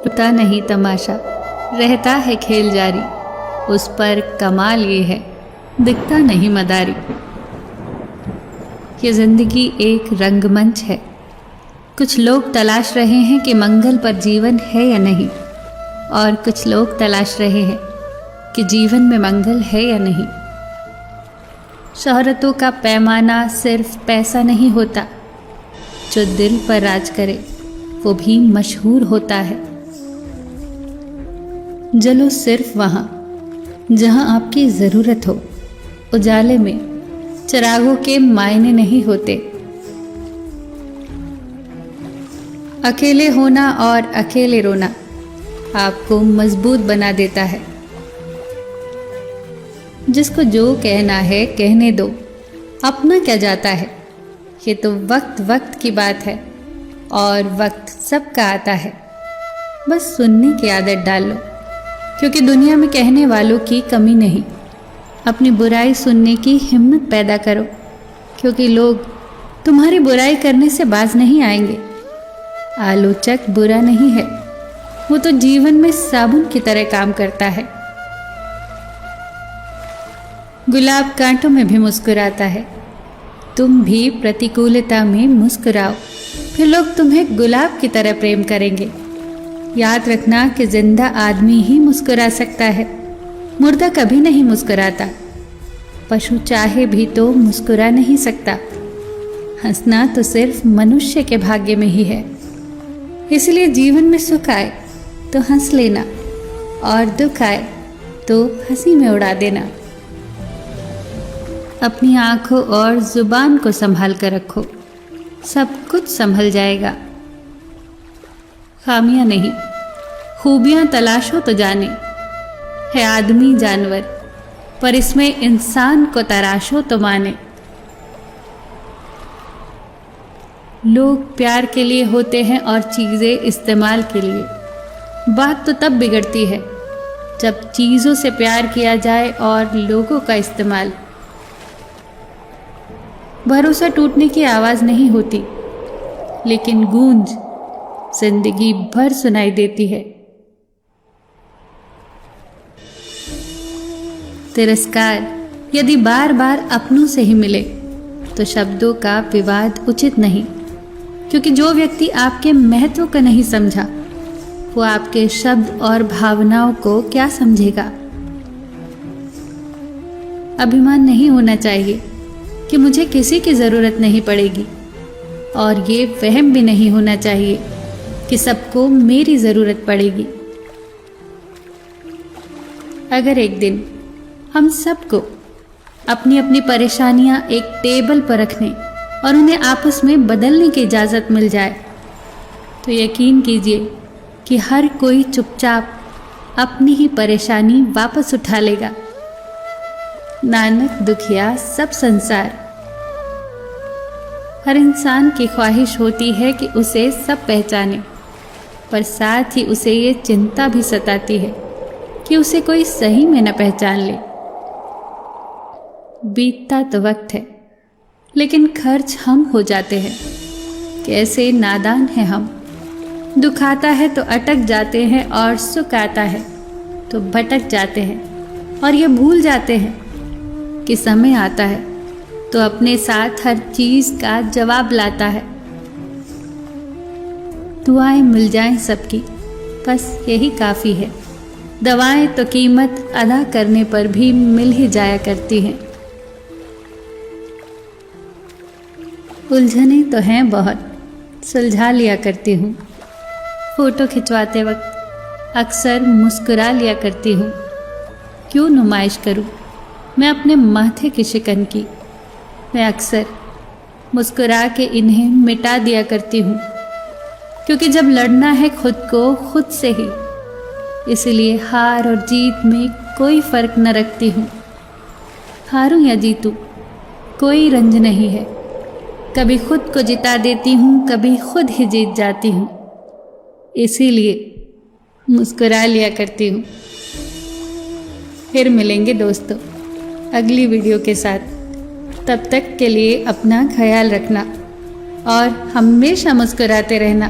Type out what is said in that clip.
रुकता नहीं तमाशा, रहता है खेल जारी, उस पर कमाल ये है दिखता नहीं मदारी। ये जिंदगी एक रंगमंच है, कुछ लोग तलाश रहे हैं कि मंगल पर जीवन है या नहीं, और कुछ लोग तलाश रहे हैं कि जीवन में मंगल है या नहीं। शोहरतों का पैमाना सिर्फ पैसा नहीं होता, जो दिल पर राज करे वो भी मशहूर होता है। जलो सिर्फ वहाँ जहाँ आपकी ज़रूरत हो, उजाले में चिरागों के मायने नहीं होते। अकेले होना और अकेले रोना आपको मजबूत बना देता है। जिसको जो कहना है कहने दो, अपना क्या जाता है। ये तो वक्त वक्त की बात है और वक्त सबका आता है। बस सुनने की आदत डाल लो, क्योंकि दुनिया में कहने वालों की कमी नहीं। अपनी बुराई सुनने की हिम्मत पैदा करो, क्योंकि लोग तुम्हारी बुराई करने से बाज नहीं आएंगे। आलोचक बुरा नहीं है, वो तो जीवन में साबुन की तरह काम करता है। गुलाब कांटों में भी मुस्कुराता है, तुम भी प्रतिकूलता में मुस्कुराओ, फिर लोग तुम्हें गुलाब की तरह प्रेम करेंगे। याद रखना कि जिंदा आदमी ही मुस्कुरा सकता है, मुर्दा कभी नहीं मुस्कुराता। पशु चाहे भी तो मुस्कुरा नहीं सकता। हंसना तो सिर्फ मनुष्य के भाग्य में ही है। इसलिए जीवन में सुख आए तो हंस लेना, और दुख आए तो हंसी में उड़ा देना। अपनी आंखों और जुबान को संभाल कर रखो, सब कुछ संभल जाएगा। खामियां नहीं, खूबियां तलाशो तो जाने। है आदमी जानवर, पर इसमें इंसान को तराशो तो माने। लोग प्यार के लिए होते हैं और चीज़ें इस्तेमाल के लिए। बात तो तब बिगड़ती है जब चीज़ों से प्यार किया जाए और लोगों का इस्तेमाल। भरोसा टूटने की आवाज़ नहीं होती, लेकिन गूंज जिंदगी भर सुनाई देती है। तिरस्कार यदि बार बार अपनों से ही मिले तो शब्दों का विवाद उचित नहीं, क्योंकि जो व्यक्ति आपके महत्व को नहीं समझा वो आपके शब्द और भावनाओं को क्या समझेगा। अभिमान नहीं होना चाहिए कि मुझे किसी की ज़रूरत नहीं पड़ेगी, और ये वहम भी नहीं होना चाहिए कि सबको मेरी ज़रूरत पड़ेगी। अगर एक दिन हम सबको अपनी अपनी परेशानियां एक टेबल पर रखने और उन्हें आपस में बदलने की इजाज़त मिल जाए, तो यकीन कीजिए कि हर कोई चुपचाप अपनी ही परेशानी वापस उठा लेगा। नानक दुखिया सब संसार। हर इंसान की ख्वाहिश होती है कि उसे सब पहचाने, पर साथ ही उसे ये चिंता भी सताती है कि उसे कोई सही में न पहचान ले। बीतता तो वक्त है, लेकिन खर्च हम हो जाते हैं। कैसे नादान हैं हम। दुख आता है तो अटक जाते हैं, और सुख आता है तो भटक जाते हैं, और ये भूल जाते हैं कि समय आता है तो अपने साथ हर चीज़ का जवाब लाता है। दुआएं मिल जाएं सबकी, बस यही काफ़ी है। दवाएं तो कीमत अदा करने पर भी मिल ही जाया करती हैं। उलझने तो हैं बहुत, सुलझा लिया करती हूँ। फ़ोटो खिंचवाते वक्त अक्सर मुस्कुरा लिया करती हूँ। क्यों नुमाइश करूँ मैं अपने माथे की शिकन की। मैं अक्सर मुस्कुरा के इन्हें मिटा दिया करती हूँ, क्योंकि जब लड़ना है खुद को खुद से ही, इसलिए हार और जीत में कोई फ़र्क न रखती हूँ। हारूं या जीतूं कोई रंज नहीं है। कभी खुद को जिता देती हूँ, कभी खुद ही जीत जाती हूँ। इसीलिए मुस्कुरा लिया करती हूँ। फिर मिलेंगे दोस्तों अगली वीडियो के साथ। तब तक के लिए अपना ख्याल रखना और हमेशा मुस्कुराते रहना।